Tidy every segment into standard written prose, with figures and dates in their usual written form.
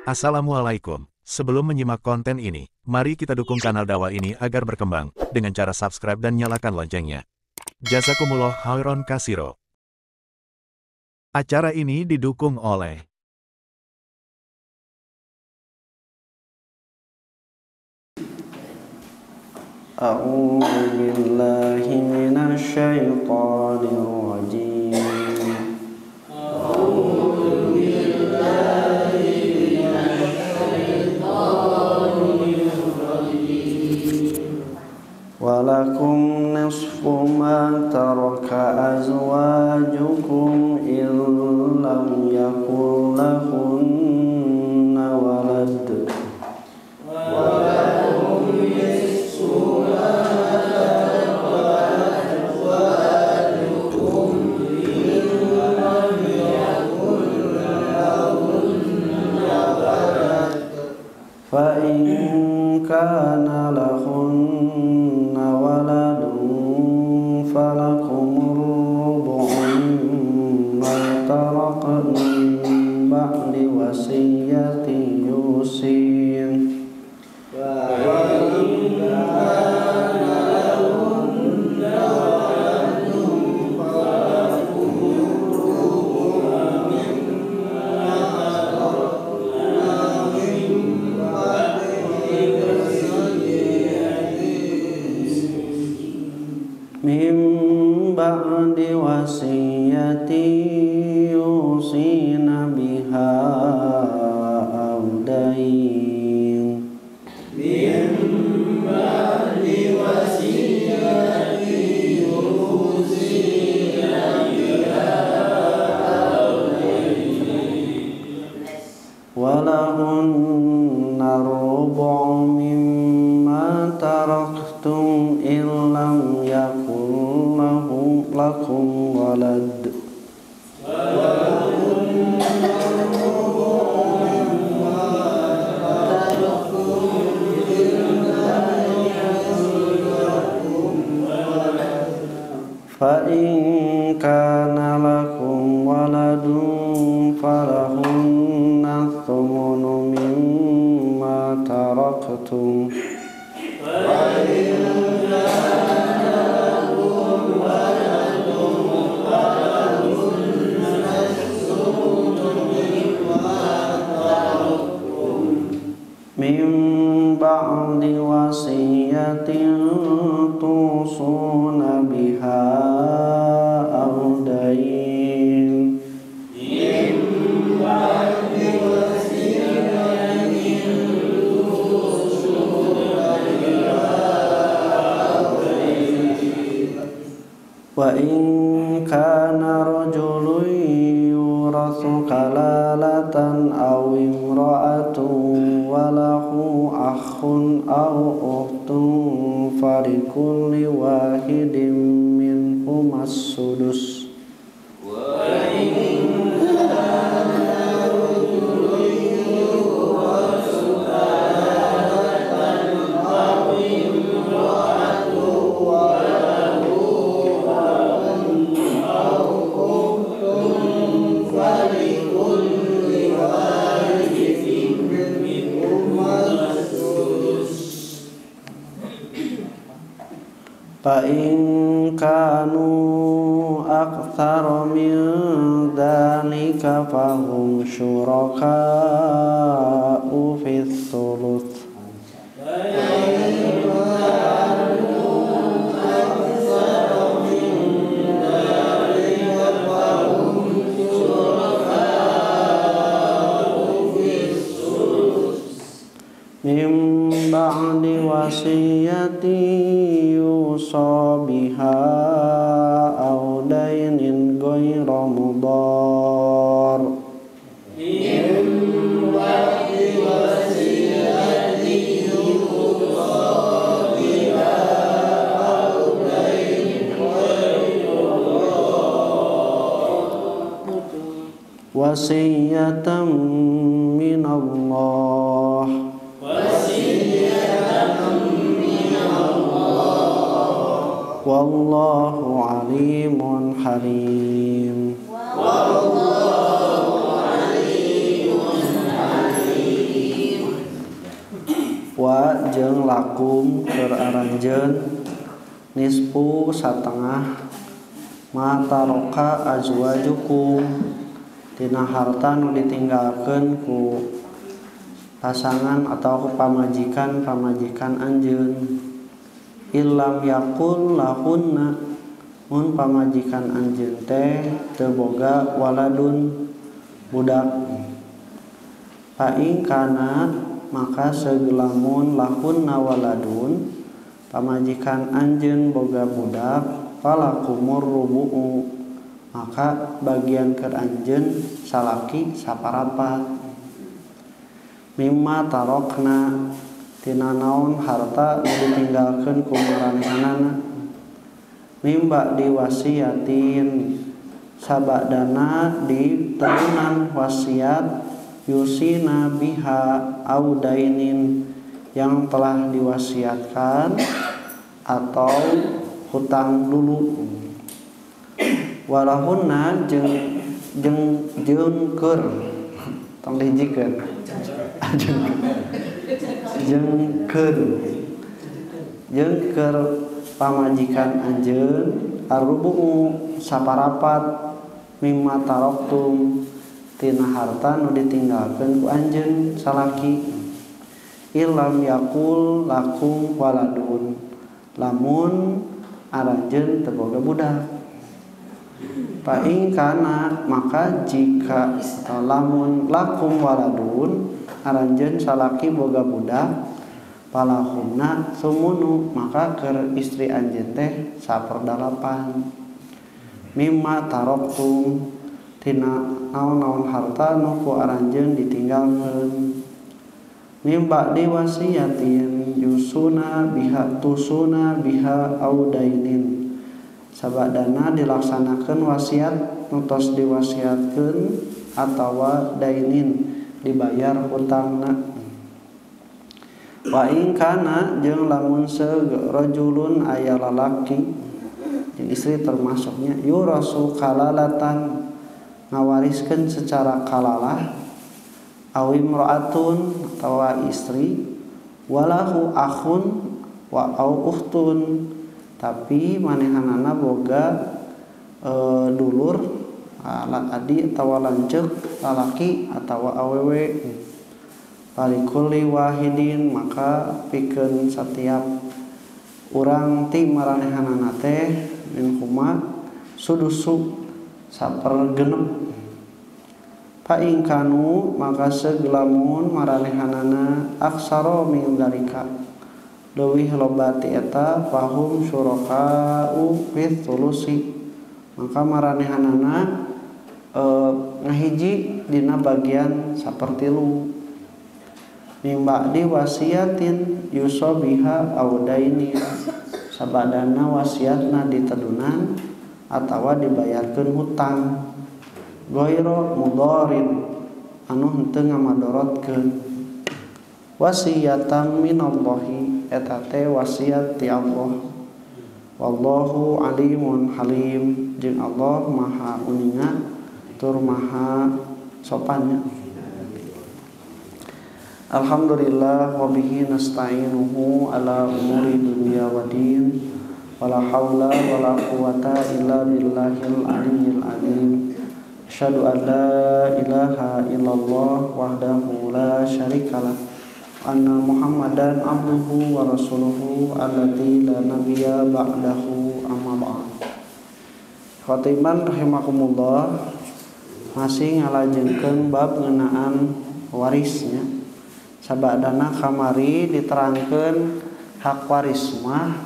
Assalamualaikum. Sebelum menyimak konten ini, mari kita dukung kanal dakwah ini agar berkembang dengan cara subscribe dan nyalakan loncengnya. Jazakumullah khairan katsiro. Acara ini didukung oleh A'udzu billahi minasy syaithanir rajim. Walakum nisfu ma taraka azwajukum in lam yakul lahunna walad. Fa in kana lahunna waladun falakumur rubu'u mimma tarakna min ba'di wasiyatin yusin. Min ba'di wasiyati yusina biha aw dayn. Min ba'di wasiyati yusina biha aw dayn. Walahunna rubu'u mimma taraktum in lam yakul lakum walad. Fa in kana lakum waladun falahunna thumunu mimma taraktum. Min ba'di wasiyatin tusuna biha aw dayn. Min ba'di wasiyatin tusuna biha aw dayn. Wa in kana rajulun yurathu kalalatan aw imra'atun walahu akhun aw ukhtun falikulli wahidin minhum as-sudus. Wa in kana rajulun yurathu kalalatan aw imra'atun walahu akhun aw ukhtun falikulli wahidin fa in kanu aktsara min dzalika fahum syuraka'u fis thuluts. Min ba'di wasiyati yusa biha aw daynin ghayra mudar. Min ba'di wasiyati yusa biha aw daynin ghayra mudar. Wasiyatan min Allah. Wallahu alimun halim. Wallahu alimun halim. jeung lakum keur aranjeun nisfu satengah ma taroka azwajukum tina harta nu ditinggalkeun ku pasangan atau ku pamajikan anjeun. Illam yakul lahunna mun pamajikan anjeun teh teu boga waladun budak. Fa in kana maka segelamun lahunna waladun pamajikan anjeun boga budak falakumur rubu'u maka bagian keur anjeun salaki saparapat mimma tarokna tina naon harta nu ditinggalkeun ku maranehanana mimba diwasiatin sabadana di turunan wasiat yusina biha audainin yang telah diwasiatkan atau hutang dulu. Walahunna jeung keur tong dijikeun jeung keur pamajikan anjeun arubu saparapat mimma taroktum tina harta nu ditinggalkeun ku anjeun salaki. Illam yakul lakum waladun lamun aranjeun teu boga budak. Fa in kana maka jika atau lamun lakum waladun aranjeun salaki boga budak palahunna sumunu maka keur istri anjeun teh 1/8 mimma taroktum tina naon-naon harta nu ku aranjeun ditinggalkeun. Mimba diwasiatin yusuna biha audainin sabadana dilaksanakeun wasiat nu tos diwasiatkeun atawa dainin dibayar hutangna. Wa in kana jeung lamun rajulun aya lalaki jeung istri termasuknya yurasu kalalatan ngawariskeun secara kalalah awi imraatun atawa istri walahu akhun wa au ukhtun tapi manehanana boga dulur adik atawa lanceuk lalaki atawa awewe palikulli wahidin maka pikeun satiap urang ti maranehanana teh minhuma sudusu 1/6. Fa in kanu maka segelamun maranehanana aksara min dalika leuwih loba ti eta fahum syuraka'u fi thulusi maka maranehanana ngahiji dina bagian 1/3 mimba diwasiatin yusabiha audaini sabadana wasiatna ditedunan atawa dibayarkeun hutang ghairu mudarin anu henteu ngamadorotkeun wasiyatan minallahi eta teh wasiat ti Allah wallahu alimun halim jeung Allah maha uningan tur maha sopannya. Alhamdulillah wa bihi nasta'inuhu ala umuri dunya waddin wala haula wala quwata illa billahil aliyyil azim. Asyhadu an la ilaha illallah wahdahu la syarikalah anna Muhammadan abduhu wa rasuluhu alladzi la nabiyya ba'dahu amma ba'd. Khatiban rahimakumullah masih ngalajengkeun bab ngeunaan warisnya. Sabadana kamari diterangkeun hak waris mah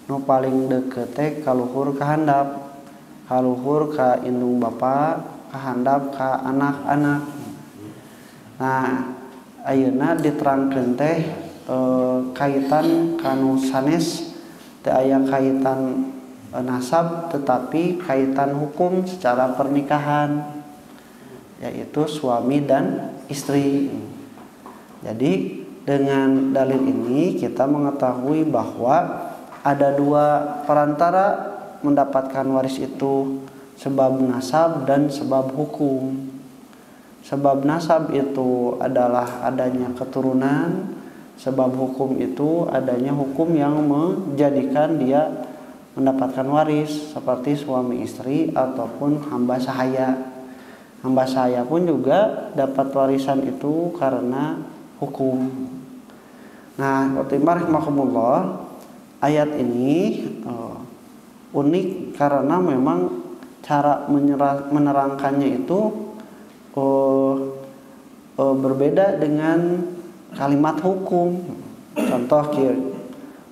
nu paling deukeut teh kaluhur ka handap, kaluhur ka indung bapa, kahandap ka anak-anak. Nah, ayeuna diterangkeun teh kaitan kanu sanes teu aya kaitan nasab tetapi kaitan hukum secara pernikahan yaitu suami dan istri. Jadi dengan dalil ini kita mengetahui bahwa ada dua perantara mendapatkan waris itu, sebab nasab dan sebab hukum. Sebab nasab itu adalah adanya keturunan, Sebab hukum itu adanya hukum yang menjadikan dia mendapatkan waris seperti suami istri ataupun hamba sahaya. Hamba sahaya pun juga dapat warisan itu karena hukum. Nah, rahimahumullah, ayat ini unik karena memang cara menerangkannya itu berbeda dengan kalimat hukum. Contoh kieu,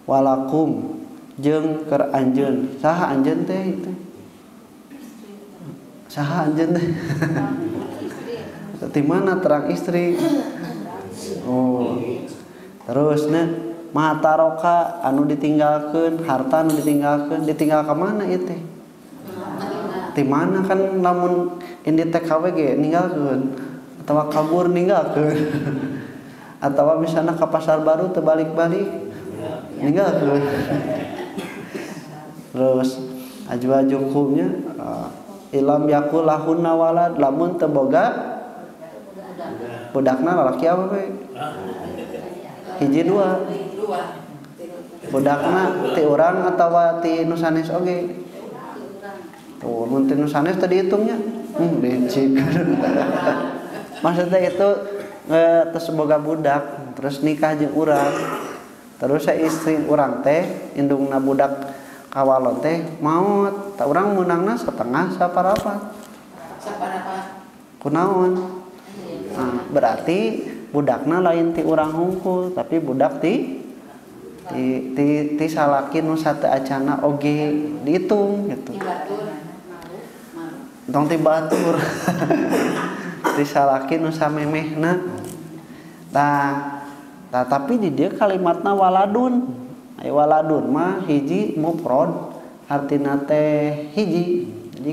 walakum jeung keur anjeun. Saha anjeun teh itu? Saha anjeun teh? Di mana terang istri? Oh. Terus mataroka anu ditinggalkeun, harta anu ditinggalkeun, ditinggal ka mana ieu teh? Di mana kan lamun indi TKW ge ninggalkeun atawa kabur ninggalkeun. Atawa misalnya ke pasar baru terbalik-balik ninggalkeun. Terus ajwa hukumnya ilam yakul lahunna walad, lamun teu boga budakna lalaki apa we? Hiji dua. Budakna ti urang atawa ti nu sanes oge? Tuh, mun ti nu sanes teu dihitungnya. Becik. Maksudnya itu terus boga budak, terus nikah jeung urang. Terus istri urang teh indungna budak kawalon teh maot, tak urang meunangna setengah saparapat. Kunaon? Nah, berarti budakna lain ti urang hungkul, tapi budak ti salaki nu sateu acana oge dihitung gitu. Tong ti batur. Ti salaki nu samemehna. Tapi di dia kalimatna waladun. Aya waladun mah hiji mufrad, artina teh hiji. Jadi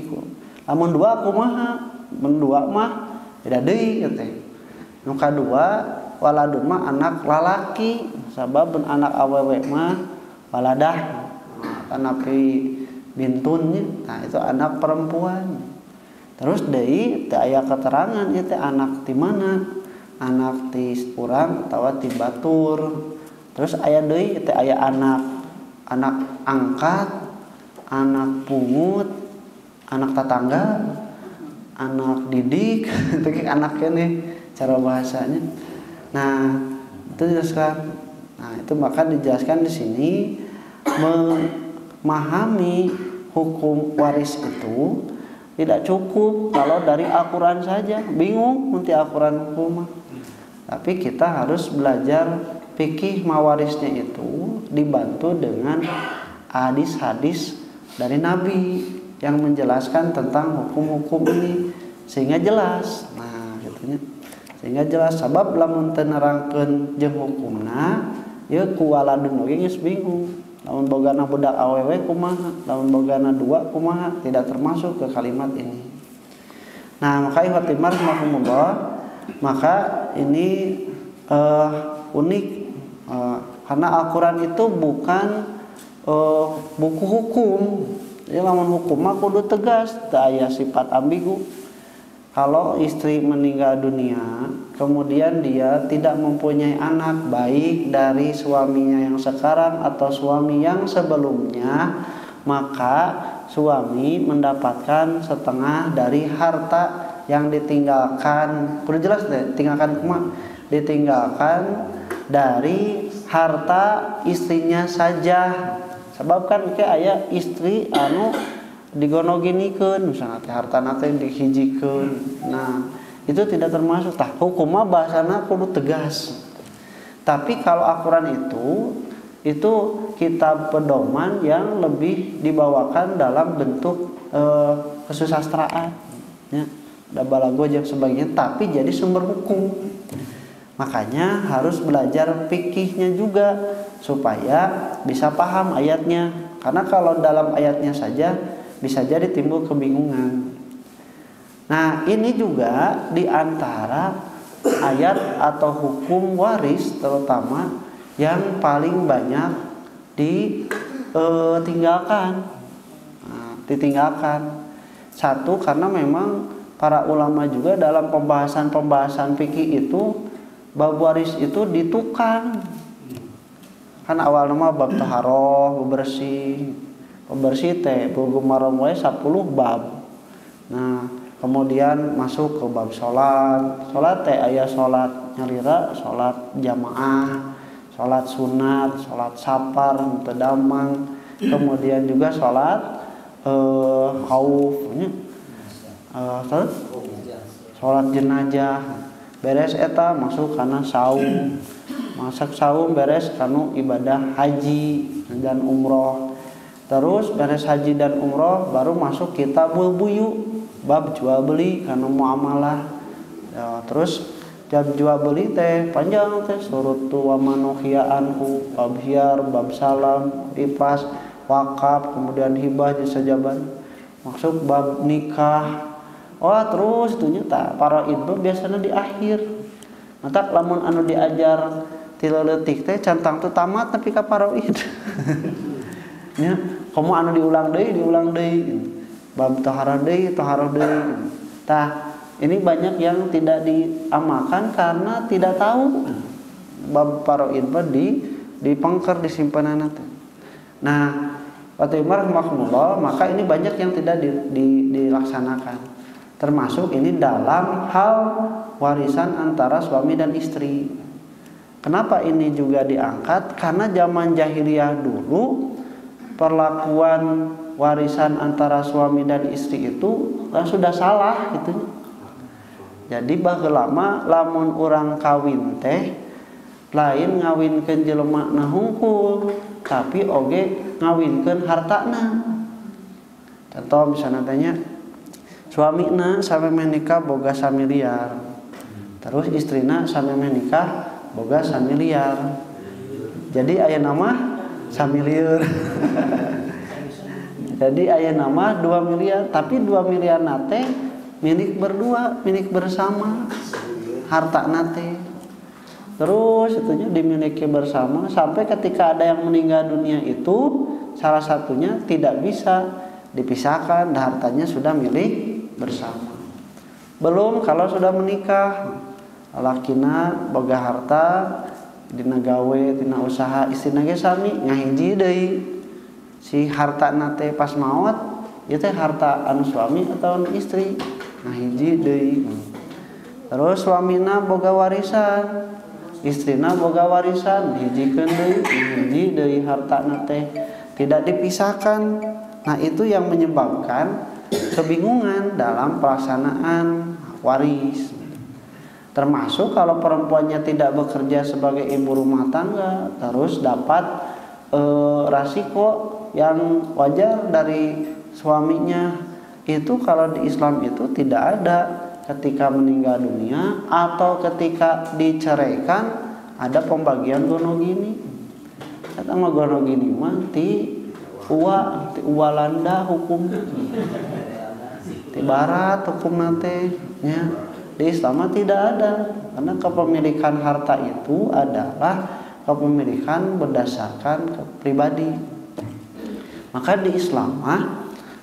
lamun dua kumaha? Mun dua mah beda deui teh. Nu kadua waladun mah anak lalaki, sabab anak awewe mah waladah. Kana pi bintunnya. Nah, itu anak perempuan. Terus deui teu aya keterangan ieu teh anak ti mana? Anak ti urang atawa ti batur. Terus aya deui teh aya anak angkat, anak pungut, anak tetangga, anak didik, itu anak keneh cara bahasanya. Nah, itu dijelaskan. Nah, itu maka dijelaskan di sini memahami hukum waris itu tidak cukup kalau dari Al-Quran saja, bingung nanti Al-Quran hukum. Tapi kita harus belajar fikih mawarisnya itu dibantu dengan hadis-hadis dari Nabi yang menjelaskan tentang hukum-hukum ini sehingga jelas. Nah, gitunya. Sehingga jelas sabab lamun teu nerangkeun jeung hukumna, ya ku waladun oge geus bingung. Lamun bogana budak awewe kumaha, lamun bogana dua kumaha, tidak termasuk ke kalimat ini. Nah, maka ikhwatimar rahimahumullah, maka ini unik karena Al-Quran itu bukan buku hukum. Jadi lamun hukum mah kudu tegas, teu aya sifat ambigu. Kalau istri meninggal dunia, kemudian dia tidak mempunyai anak baik dari suaminya yang sekarang atau suami yang sebelumnya, maka suami mendapatkan setengah dari harta yang ditinggalkan. Kudu jelas deh, tinggalkan kumaha? Ditinggalkan dari harta istrinya saja. Sebab kan kayak aya istri anu digonoginikeun misalnya teh hartana teh dihijikeun. Nah, itu tidak termasuk tah hukumna bahasana kudu tegas. Tapi kalau Al-Qur'an itu kitab pedoman yang lebih dibawakan dalam bentuk kesusastraan ya, ada balago jeung sebagainya, tapi jadi sumber hukum. Makanya harus belajar fikihnya juga supaya bisa paham ayatnya. Karena kalau dalam ayatnya saja bisa jadi timbul kebingungan. Nah, ini juga diantara ayat atau hukum waris terutama yang paling banyak ditinggalkan. Nah, ditinggalkan. Satu, karena memang para ulama juga dalam pembahasan fikih itu bab waris itu ditukang. Kan awal nama bab taharoh bebersih teh bogo marom wae 10 bab. Nah kemudian masuk ke bab sholat teh aya sholat nyalira, sholat jamaah, sholat sunat, sholat safar mutadamang, kemudian juga sholat khauf, sholat jenazah. Beres eta masuk karena saum, masak saum beres kanu ibadah haji dan umroh. Terus beres haji dan umroh baru masuk kitabul buyu, bab jual beli karena muamalah. Ya, terus bab jual beli teh panjang teh surutu wa manuhia anhu, bab hiar, bab salam, ipas, wakaf, kemudian hibah jasa jaban. Masuk bab nikah. Wah terus itunya tak para itu biasanya di akhir. Mata lamun anu diajar tileutik teh cantang tu tamat tapi ka paraid. Nya, komo anu diulang deui. Bab taharah deui. Tah, ini banyak yang tidak diamalkan karena tidak tahu bab paraid di pangker disimpanana teh. Nah, Fatimah rahimahullah, maka ini banyak yang tidak dilaksanakan. Termasuk ini dalam hal warisan antara suami dan istri. Kenapa ini juga diangkat? Karena zaman jahiliyah dulu perlakuan warisan antara suami dan istri itu sudah salah gitu. Jadi baheula mah lamun urang kawin teh lain ngawinkeun jelema na hungkul, tapi oge ngawinkeun hartana. Contoh misalnya tanya suamina sameme nikah boga 1 miliar. Terus istrina sameme nikah boga 1 miliar. Jadi aya nama 1 miliar. Jadi aya nama 2 miliar, tapi 2 miliar nate milik berdua, milik bersama. Harta nate. Terus itunya dimiliki bersama sampai ketika ada yang meninggal dunia itu salah satunya tidak bisa dipisahkan, hartanya sudah milik bersama. Belum kalau sudah menikah, lakina boga harta dina gawe dina usaha, istrina ge sami ngahiji deui. Si harta nate pas maot ieu teh harta anu suami atau anu istri ngahiji deui. Terus suamina boga warisan, istrina boga warisan hijikeun deui, hiji deui harta nate tidak dipisahkan. Nah, itu yang menyebabkan kebingungan dalam pelaksanaan waris. Termasuk kalau perempuannya tidak bekerja sebagai ibu rumah tangga, terus dapat resiko yang wajar dari suaminya. Itu kalau di Islam itu tidak ada. Ketika meninggal dunia atau ketika diceraikan ada pembagian gonogini. Kata mah gonogini mah ti uwalanda hukum. Di barat hukum nate nya. Di Islam tidak ada, karena kepemilikan harta itu adalah kepemilikan berdasarkan pribadi. Maka di Islam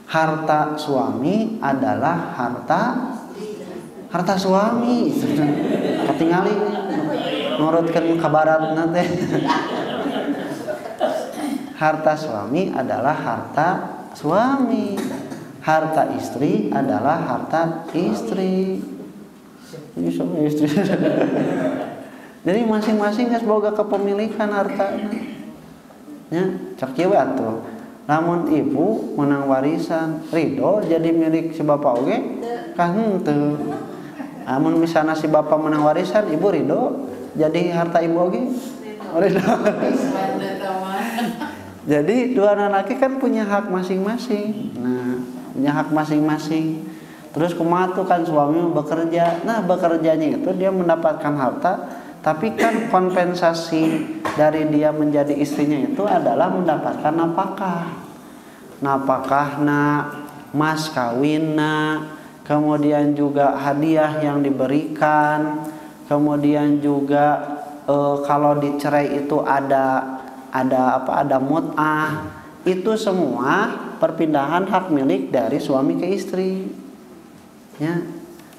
harta suami adalah harta suami. Katingali nurutkeun ka barat nate. Harta suami adalah harta suami. Harta istri adalah harta istri. Jadi masing-masing geus boga kepemilikan hartana. Nya, cak kieu atuh. Lamun ibu menang warisan, ridho jadi milik si bapak oge? Kah henteu. Amun misalna si bapak menang warisan, ibu ridho jadi harta ibu oge? Ridho. Jadi dua anak laki kan punya hak masing-masing. Nah, punya hak masing-masing. Terus kumaha tuh kan suami bekerja. Nah, bekerjanya itu dia mendapatkan harta, tapi kan kompensasi dari dia menjadi istrinya itu adalah mendapatkan napakah. Napakahna, mas kawinna, kemudian juga hadiah yang diberikan, kemudian juga kalau dicerai itu ada mut'ah. Itu semua perpindahan hak milik dari suami ke istri. Ya.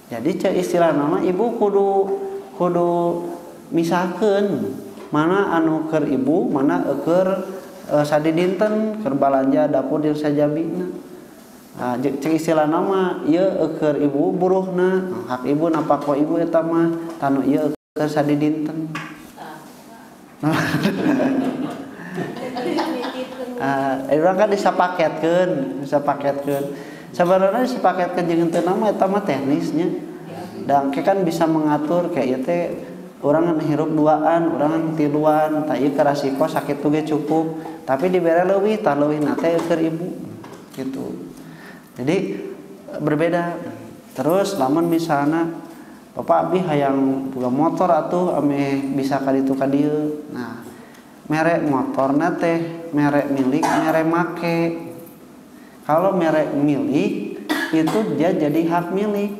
Jadi istilah nama ibu kudu misahkeun mana anu keur ibu, mana keur sadi dinten keur balanja dapur jeung sajabina. Cek istilah nama ieu keur ibu buruhna, hak ibu napako ibu eta mah tanu ieu keur sadi dinten. Urang kan disapaketkeun. Sebenarnya disapaketkeun jeung teu nama eta mah teknisnya. Dan kan bisa mengatur kayak ieu teh urang hirup duaan, urang tiluan, tah ieu karasiko sakit ge cukup, tapi dibere leuwih tah leuwihna teh keur ibu gitu. Jadi berbeda. Terus lamun misalna Bapak abdi hayang boga motor atuh ame bisa ka ditu ka dieu. Nah, merek motorna teh merek milik, merek make. Kalau merek milik itu dia jadi hak milik.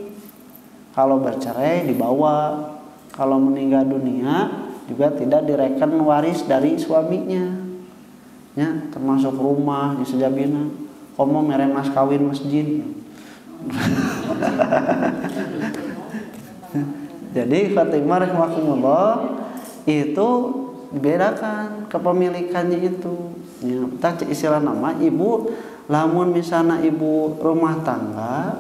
Kalau bercerai dibawa, kalau meninggal dunia juga tidak direken waris dari suaminya. Ya, termasuk rumah di sejabina. Komo mere mas kawin masjid. Jadi Fatimah rahimakumullah itu dibedakan kepemilikannya itu. Ya, tak istilah nama ibu lamun misalnya ibu rumah tangga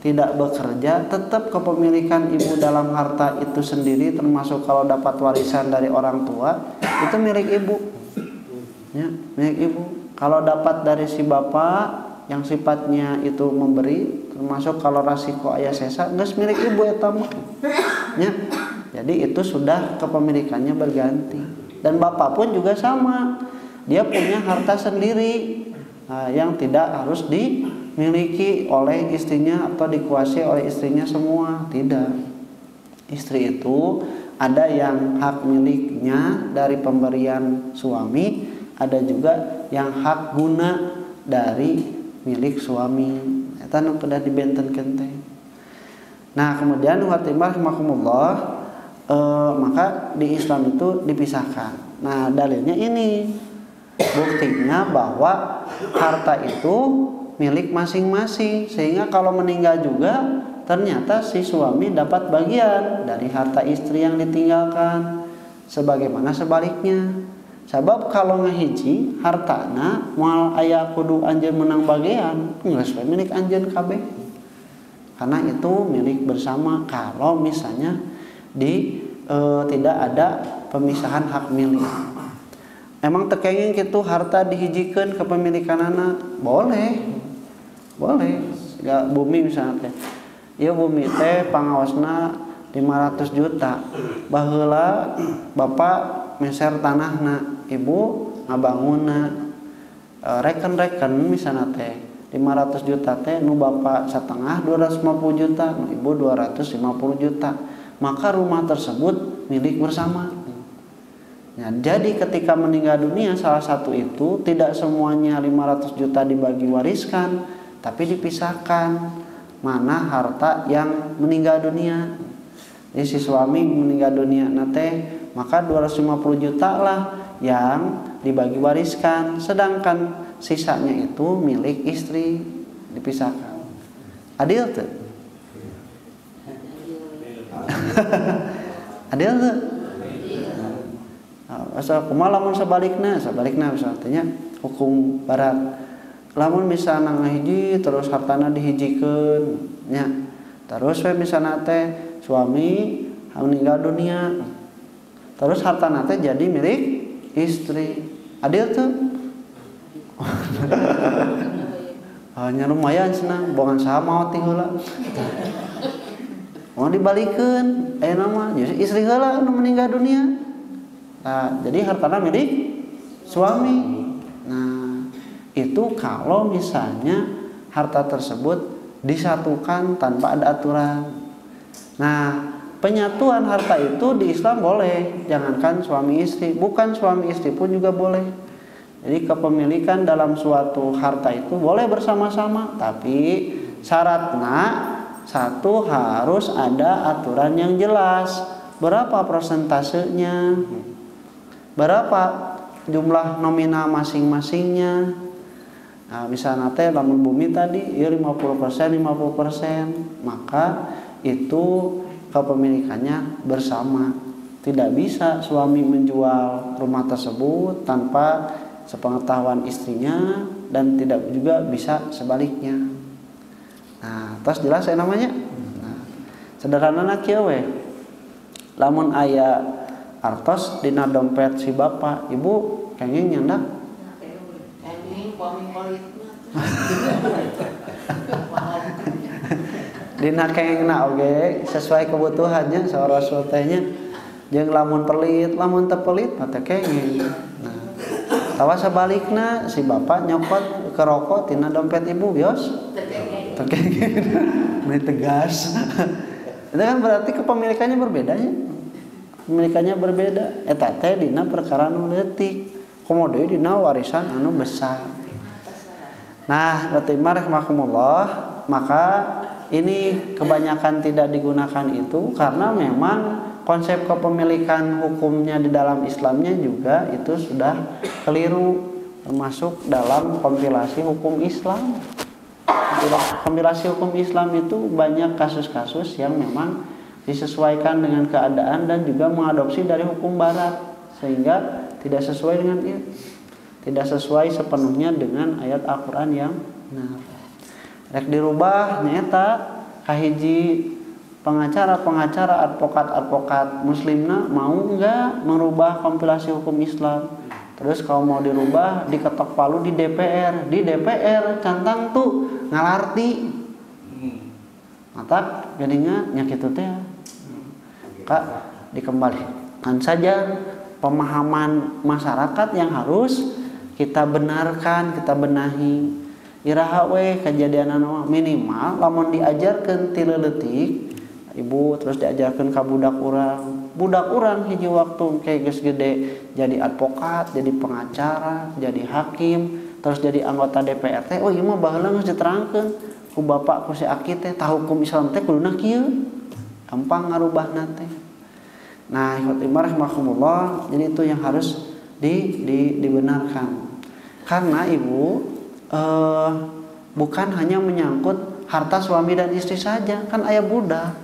tidak bekerja, tetap kepemilikan ibu dalam harta itu sendiri termasuk kalau dapat warisan dari orang tua itu milik ibu. Ya, milik ibu. Kalau dapat dari si bapak yang sifatnya itu memberi, termasuk kalau rasiko ayah sesa, geus milik ibu eta mah. Ya. Jadi itu sudah kepemilikannya berganti. Dan bapak pun juga sama. Dia punya harta sendiri yang tidak harus dimiliki oleh istrinya atau dikuasai oleh istrinya semua, tidak. Istri itu ada yang hak miliknya dari pemberian suami, ada juga yang hak guna dari milik suami. Eta nu kedah dibentenkeun teh. Nah, kemudian Fatimah rahimakumullah maka di Islam itu dipisahkan. Nah, dalilnya ini. Buktinya bahwa harta itu milik masing-masing, sehingga kalau meninggal juga ternyata si suami dapat bagian dari harta istri yang ditinggalkan, sebagaimana sebaliknya. Sebab kalau ngahiji hartana moal aya kudu anjeun menang bagian, geus we milik anjeun kabeh. Karena itu milik bersama kalau misalnya tidak ada pemisahan hak milik. Emang tekenging kitu harta dihijikeun kepemilikanana boleh. Ya bumi misalnya teh. Ieu bumi teh pangawasna 500 juta. Baheula bapak meser tanahna, ibu ngabangunna. Reken-reken misalnya teh 500 juta teh nu bapak setengah 250 juta, nu ibu 250 juta. Maka rumah tersebut milik bersama. Nah, jadi ketika meninggal dunia salah satu itu tidak semuanya 500 juta dibagi wariskan, tapi dipisahkan mana harta yang meninggal dunia. Jadi si suami meninggal dunia nate maka 250 juta lah yang dibagi wariskan, sedangkan sisanya itu milik istri, dipisahkan. Adil tuh? Adil tuh? Asal kumaha lamun sebalikna misalnya hukum barat. Lamun misalna ngahiji terus hartana dihijikeun nya. Terus we misalna teh suami meninggal dunia. Terus hartana teh jadi milik istri. Adil tuh? Hanya lumayan senang, bongan saha maot ti heula. Mau dibalikeun, aya nama istri heula anu meninggal dunia. Nah, jadi hartana milik suami. Nah, itu kalau misalnya harta tersebut disatukan tanpa ada aturan. Nah, penyatuan harta itu di Islam boleh, jangankan suami istri, bukan suami istri pun juga boleh. Jadi kepemilikan dalam suatu harta itu boleh bersama-sama, tapi syaratnya satu harus ada aturan yang jelas. Berapa persentasenya? Berapa jumlah nominal masing-masingnya? Nah, misalnya teh lamun bumi tadi ya 50%, maka itu kepemilikannya bersama. Tidak bisa suami menjual rumah tersebut tanpa sepengetahuan istrinya dan tidak juga bisa sebaliknya. Nah, terus jelas ya namanya. Nah, sederhana kieu we. Lamun aya artos dina dompet si bapak, ibu kenging nyandak. Kenging pami politna. Dina kengingna oge sesuai kebutuhannya saora sultanya. Jeung lamun pelit, lamun teu pelit mah teh kenging. Nah, tawa sabalikna si bapak nyokot ke rokok tina dompet ibu bios. Teu kenging. Ini tegas. Itu kan berarti kepemilikannya berbeda ya. Kepemilikannya berbeda. Eta teh dina perkara nu leutik. Komo deui dina warisan anu besar. Nah, rahimahumullah, maka ini kebanyakan tidak digunakan itu karena memang konsep kepemilikan hukumnya di dalam Islamnya juga itu sudah keliru, termasuk dalam kompilasi hukum Islam. Kompilasi hukum Islam itu banyak kasus-kasus yang memang disesuaikan dengan keadaan dan juga mengadopsi dari hukum barat sehingga tidak sesuai dengan itu. Tidak sesuai sepenuhnya dengan ayat Al-Qur'an yang benar. Rek dirubah nyata kahiji pengacara-pengacara, advokat-advokat muslimna mau enggak merubah kompilasi hukum Islam. Terus kalau mau dirubah diketok palu di DPR. Di DPR cantang tuh ngalarti. Mata jadinya nyakitu teh. Kak, dikembalikan saja pemahaman masyarakat yang harus kita benarkan, kita benahi. Iraha we kejadian anu minimal lamun diajarkeun ti leuletik ibu terus diajarkan ke budak urang hiji waktu kayak geus gede jadi advokat, jadi pengacara, jadi hakim, terus jadi anggota DPR teh. Oh ieu mah baheula geus diterangkeun ku bapak ku si aki teh tah hukum Islam teh kuduna kieu. Gampang ngarubahna teh. Nah, ikhwatimah rahimakumullah, jadi itu yang harus dibenarkan. Karena ibu bukan hanya menyangkut harta suami dan istri saja, kan aya budak.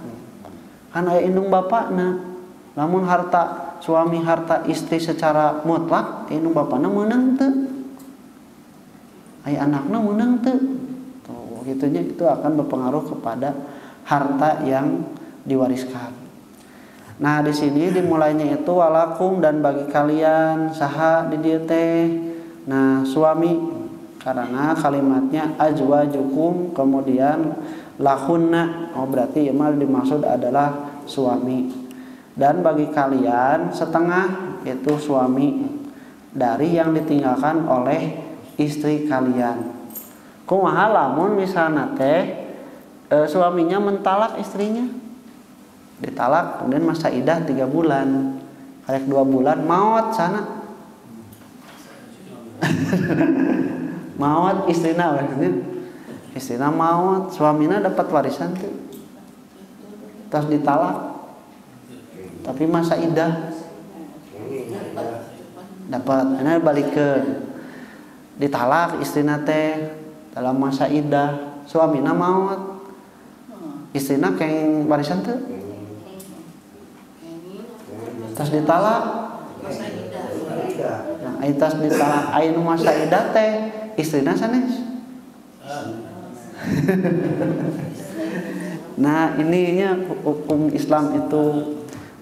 Kan aya indung bapakna. Namun harta suami harta istri secara mutlak indung bapakna meunang teu. Aya anakna meunang teu. Tuh, gitunya itu akan berpengaruh kepada harta yang diwariskan. Nah, di sini dimulainya itu walakum dan bagi kalian saha di dieu teh. Nah, suami karena kalimatnya azwajukum kemudian lahunna, oh berarti yang dimaksud adalah suami. Dan bagi kalian setengah itu suami dari yang ditinggalkan oleh istri kalian. Kumaha lamun misalna teh suaminya mentalak istrinya, ditalak kemudian masa idah 3 bulan, karek 2 bulan maot sana. Maot istrina berarti istrina maot, suamina dapat warisan tuh. Terus ditalak. Tapi masa idah dapat, ana balikeun. Ditalak istrina teh dalam masa idah, suamina maot. Istrina keng warisan tuh. Terus ditalak. Nah, aitas ditalak aya nu masa idah teh istrina sanes. Nah, ininya hukum Islam itu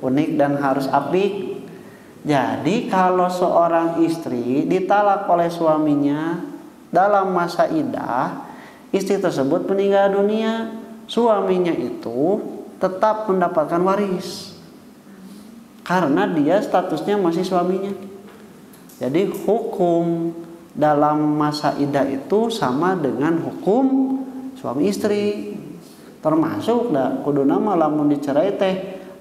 unik dan harus apik. Jadi kalau seorang istri ditalak oleh suaminya dalam masa idah, istri tersebut meninggal dunia, suaminya itu tetap mendapatkan waris karena dia statusnya masih suaminya. Jadi hukum dalam masa idah itu sama dengan hukum suami istri. Termasuk da kuduna mah lamun dicerai teh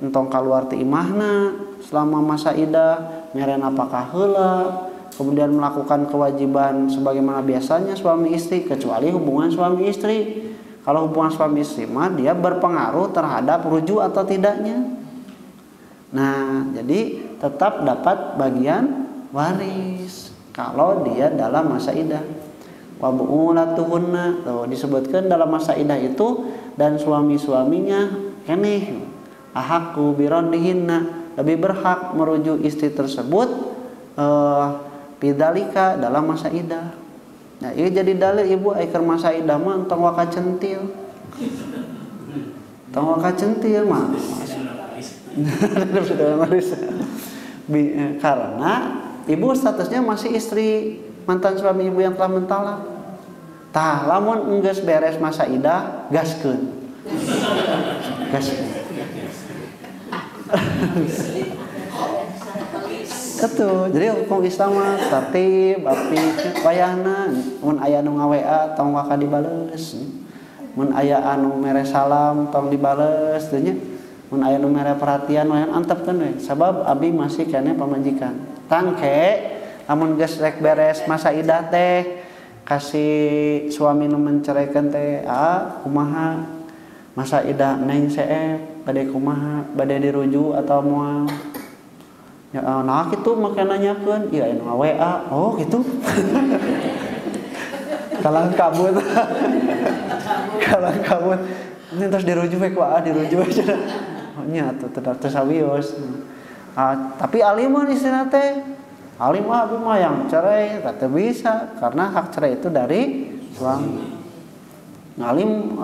entong kaluar ti imahna selama masa idah, nyeren apakah heula, kemudian melakukan kewajiban sebagaimana biasanya suami istri kecuali hubungan suami istri. Kalau hubungan suami istri mah dia berpengaruh terhadap rujuk atau tidaknya. Nah, jadi tetap dapat bagian waris kalau dia dalam masa idah. Wa bu'ulatuhunna, disebutkan dalam masa idah itu dan suami-suaminya keneh ahaqu biraddihinna, lebih berhak merujuk istri tersebut bidalika dalam masa iddah. Nah, ini jadi dalil ibu keur masa iddah mah tong waka centil. Tong waka centil mah. Karena ibu statusnya masih istri mantan suami ibu yang telah mentalak. Tah lamun enggeus beres masa iddah gaskeun. Gaskeun. Betul. Jadi hukum Islam mah tertib, api, wayahna mun aya nu ngawea tong waka dibales. Mun aya anu mere salam tong dibales teh nya. Mun aya nu mere perhatian wayan antepkeun we. Sabab abdi masih keneh pamajikan. Tangke lamun geus rek beres masa iddah teh kasih suami nu menceraikan teh kumaha masa iddah neng seep bade kumaha bade dirujuk atau moal ya nah kitu make nanyakeun ieu anu WA oh kitu kalang kabut ini terus dirujuk we ku dirujuk nya atuh teu sawios tapi alimun istina teh alim abi mah yang cerai kata bisa karena hak cerai itu dari suami. Alim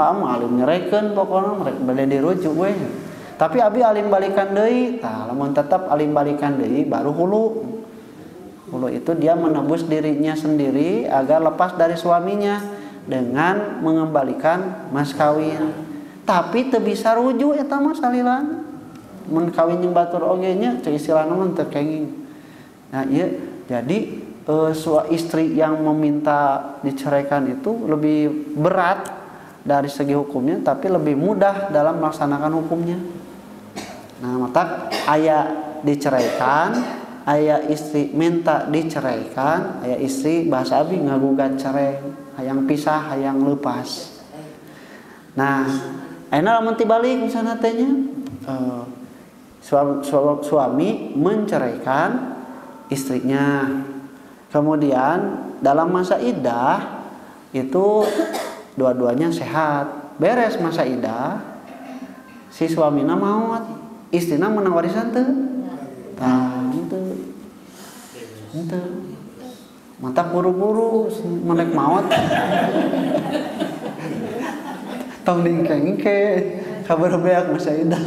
nyeraikeun pokona mereka bade dirujuk we. Tapi abi alim balikan deui, tah lamun tetap alim balikan deui baru hulu. Hulu itu dia menebus dirinya sendiri agar lepas dari suaminya dengan mengembalikan mas kawin. Tapi teu bisa rujuk eta mah salilan. Mun kawin jeung batur oge nya ceu istilahna mah teu kenging. Nah, iya, jadi istri yang meminta diceraikan itu lebih berat dari segi hukumnya, tapi lebih mudah dalam melaksanakan hukumnya. Nah, maka aya diceraikan, aya istri minta diceraikan, aya istri bahasa abi ngagugat cerai, hayang pisah, hayang lepas. Nah, ayeuna lamun tibalik misalna teh nya suami menceraikan istrinya. Kemudian dalam masa iddah itu dua-duanya sehat. Beres masa iddah si suamina maot, istrina menang warisan teu? Tah, henteu. Mata buru-buru menek maot. Tong dingkeng-ke kabar beak masa iddah.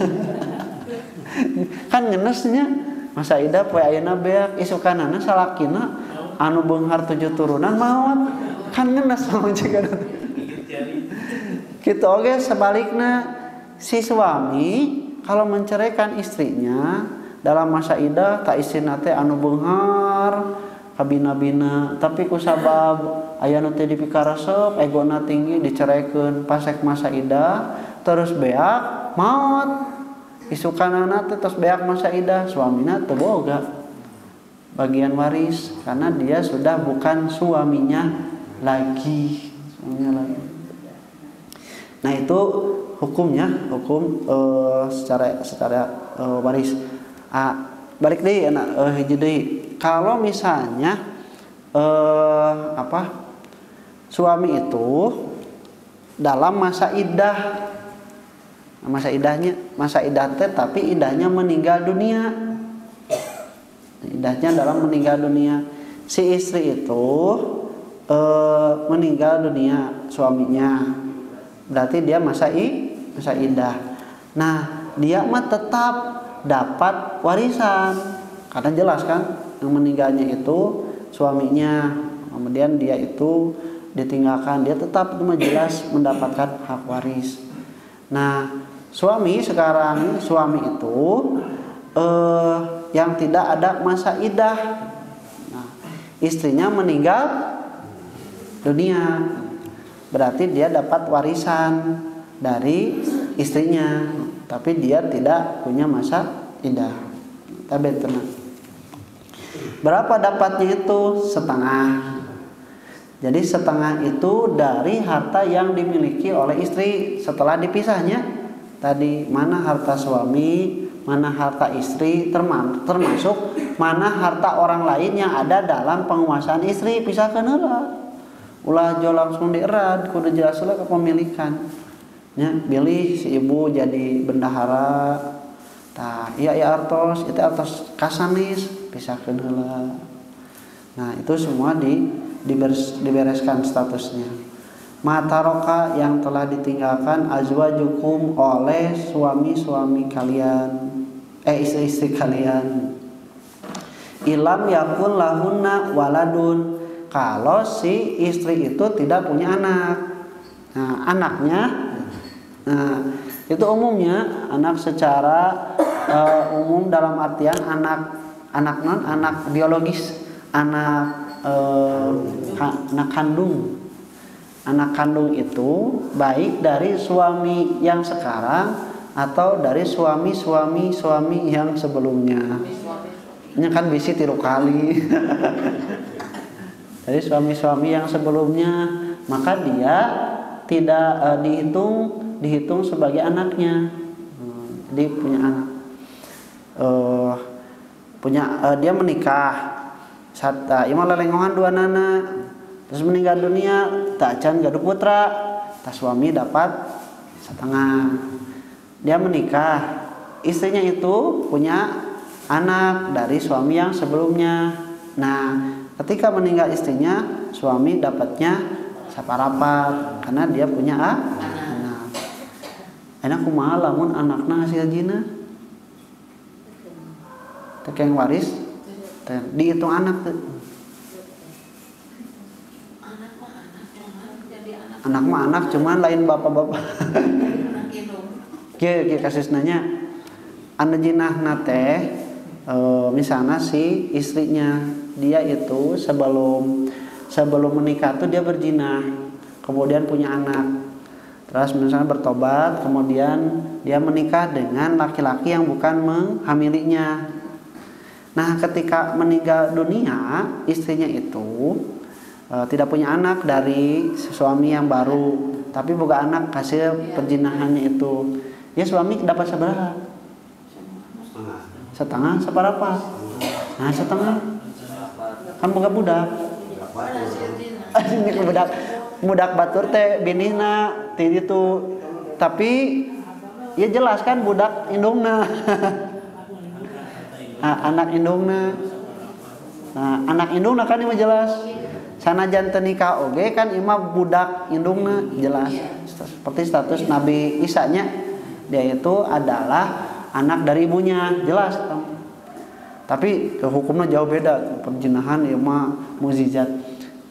Kan ngenesnya masa iddah poe ayeuna beak isukanana salakina anu beunghar 7 turunan maot kan ngenes lamun cegana kitu oge sebalikna si suami kalau menceraikan istrinya dalam masa iddah tak istrina teh anu beunghar kabina-bina tapi kusabab aya nu teh dipikaresep egona tinggi diceraikeun pasek masa iddah terus beak maot isukanana terus beak masa iddah suamina teu boga bagian waris karena dia sudah bukan suaminya lagi. Nah itu hukumnya hukum secara waris. Balik deui hiji deui kalau misalnya suami itu dalam masa iddah masa iddah teh tapi iddahnya meninggal dunia. Iddahnya dalam meninggal dunia. Si istri itu meninggal dunia suaminya. Berarti dia masa iddah. Nah, dia mah tetap dapat warisan. Karena jelas kan yang meninggalnya itu suaminya. Kemudian dia itu ditinggalkan, dia tetap jelas mendapatkan hak waris. Nah, suami itu yang tidak ada masa iddah. Nah, istrinya meninggal dunia. Berarti dia dapat warisan dari istrinya, tapi dia tidak punya masa iddah. Tapi tenang. Berapa dapatnya itu? Setengah. Jadi setengah itu dari harta yang dimiliki oleh istri setelah dipisahnya. Tadi mana harta suami, mana harta istri, termasuk mana harta orang lain yang ada dalam penguasaan istri. Pisahkan heula. Ulah jo langsung dierat, kudu jelas heula kepemilikan. Ya, pilih si ibu jadi bendahara, Tah iya artos itu artos kasanis pisahkeun heula. Nah itu semua dibereskan statusnya. Mataroka yang telah ditinggalkan azwajukum oleh suami-suami kalian, istri-istri kalian. Ilam yakun lahunna waladun, kalau si istri itu tidak punya anak. Nah anaknya, nah itu umumnya anak secara umum dalam artian anak biologis, anak kandung. Anak kandung itu baik dari suami yang sekarang atau dari suami yang sebelumnya. Ini kan bisi 3 kali. Dari suami yang sebelumnya, maka dia tidak dihitung sebagai anaknya. Jadi punya anak. Dia menikah. Ima lelengohan 2 nana. Terus meninggal dunia, tak can gaduh putra, tak suami dapat setengah. Dia menikah, istrinya itu punya anak dari suami yang sebelumnya. Nah, ketika meninggal istrinya, suami dapatnya saparapat karena dia punya anak. Enak kumaha lamun anakna hasil jina? Tekeng waris, dihitung anak tuh. Anak mah anak cuman lain bapak-bapak. Kieu kasus nanya anu jinahna teh misalnya si istrinya dia itu sebelum menikah tuh dia berjinah, kemudian punya anak. Terus misalnya bertobat, kemudian dia menikah dengan laki-laki yang bukan menghamilinya. Nah, ketika meninggal dunia istrinya itu tidak punya anak dari suami yang baru, tapi boga anak hasil perjinahannya itu. Ya suami dapat seberapa? Setengah, seberapa? Nah setengah. Kan boga budak. Ini budak batur teh binihna ti ditu. Tapi ya jelas kan budak indungna. Anak indungna. Nah, anak indungna kan ini jelas. Sanajan teu nikah oge kan imah budak indungna jelas. Seperti status Nabi Isa nya, dia itu adalah anak dari ibunya, jelas. Tapi hukumnya jauh beda, perjinahan imah mukjizat.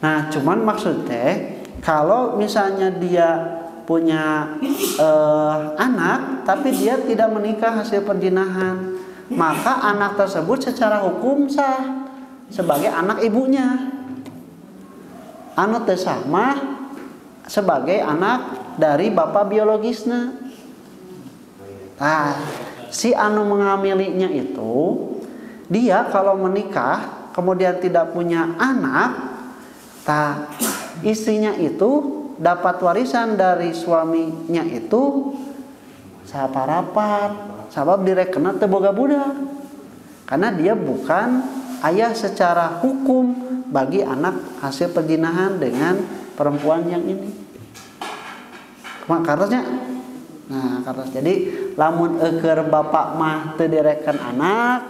Nah, cuman maksudnya kalau misalnya dia punya anak tapi dia tidak menikah hasil perjinahan, maka anak tersebut secara hukum sah sebagai anak ibunya. Anu teu sama sebagai anak dari bapak biologisnya. Nah, si anu mengamilinya itu dia kalau menikah kemudian tidak punya anak, istrinya itu dapat warisan dari suaminya itu saparapat, sabab direkena teu boga budak. Karena dia bukan ayah secara hukum bagi anak hasil perjinahan dengan perempuan yang ini. Karena jadi lamun eker bapak mah teu direken anak,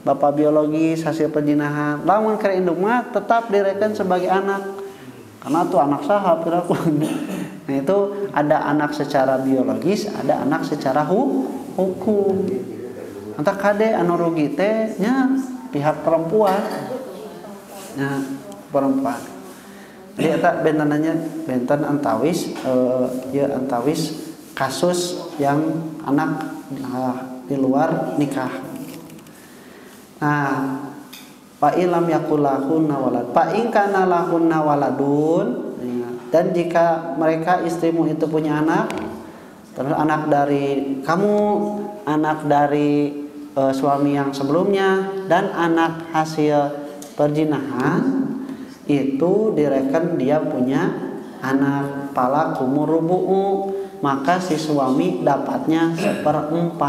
bapak biologis hasil perjinahan, lamun keur induk mah tetap direken sebagai anak. Karena tuh anak saha piraku. Nah itu ada anak secara biologis, ada anak secara hukum. Entah kade anu rugi teh nya pihak perempuan. Nah, perempuan. Jadi eta benten antawis antawis kasus yang anak di luar nikah. Nah, fa ilam yakul lahunna walad. Fa in kana lahunna waladun, dan jika mereka istrimu itu punya anak, terus anak dari kamu, anak dari suami yang sebelumnya, dan anak hasil perjinahan, itu direken dia punya anak. Pala kumurubu'u, maka si suami dapatnya 1/4.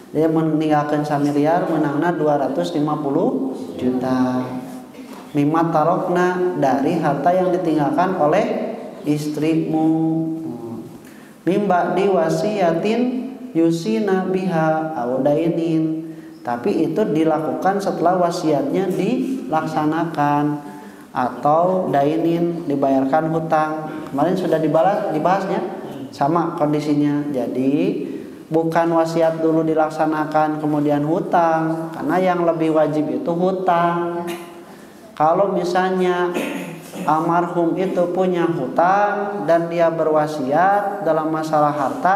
Dia meninggalkan 1 miliar, menangna 250 juta. Mimma tarokna, dari harta yang ditinggalkan oleh istrimu. Mimba diwasiyatin yusina biha audainin, tapi itu dilakukan setelah wasiatnya dilaksanakan, atau dainin dibayarkan hutang. Kemarin sudah dibahasnya, sama kondisinya. Jadi bukan wasiat dulu dilaksanakan kemudian hutang, karena yang lebih wajib itu hutang. Kalau misalnya almarhum itu punya hutang dan dia berwasiat dalam masalah harta,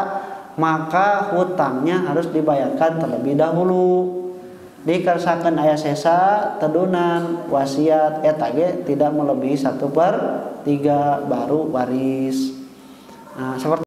maka hutangnya harus dibayarkan terlebih dahulu. Dikersakan aya sesa tedunan wasiat eta ge tidak melebihi 1/3 baru waris. Nah, seperti